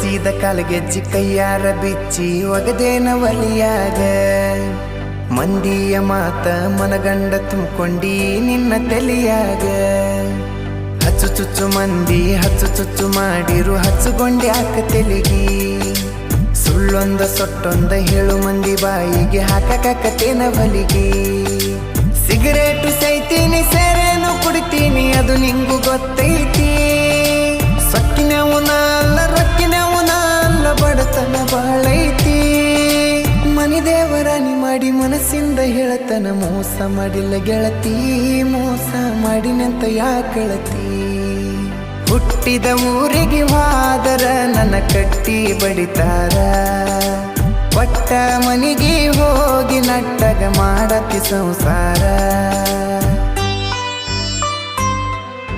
ಜೋಡಿಸಿದ ಕಾಲಗೆಜ್ಜಿ ಕೈಯಾರ ಬಿಚ್ಚಿ ಒಗದೇನ ಒಲಿಯಾಗ ಮಂದಿಯ ಮಾತ ಮನಗಂಡ ತುಂಬ್ಕೊಂಡಿ ನಿನ್ನ ತಲಿಯಾಗ ಹಚ್ಚು ಚುಚ್ಚು ಮಂದಿ ಹಚ್ಚು ಚುಚ್ಚು ಮಾಡಿರು ಹಚ್ಚುಗೊಂಡ್ಯಾಕ ತೆಲಿಗಿ ಸುಳ್ಳೊಂದ ಸೊಟ್ಟೊಂದ ಹೇಳು ಮಂದಿ ಬಾಯಿಗೆ ಹಾಕಕತ್ತೇನ ಬಲಿಗಿ ಸಿಗರೇಟು ಸೈತೀನಿ ಸೇರೇನು ಕುಡಿತೀನಿ ಅದು ನಿಂಗು ಗೊತ್ತೈತಿ ಸೊಕ್ಕಿನವನ ಅಲ್ಲ ರೊಕ್ಕಿನವನ ಅಲ್ಲ ಬಡತನ ಬಾಳೈತಿ ಮನಿ ದೇವರಾಣಿ ಮಾಡಿ ಮನಸ್ಸಿಂದ ಹೇಳತನ ಮೋಸ ಮಾಡಿಲ್ಲ ಗೆಳತಿ ಮೋಸ ಮಾಡಿನಂತ ಯಾಕಳತಿ ಹುಟ್ಟಿದ ಊರಿಗೆ ಹೋದರ ನನ್ನ ಕಟ್ಟಿ ಬಡಿತಾರ ಪಟ್ಟ ಮನಿಗೆ ಹೋಗಿ ನಟ್ಟಗ ಮಾಡತಿ ಸಂಸಾರ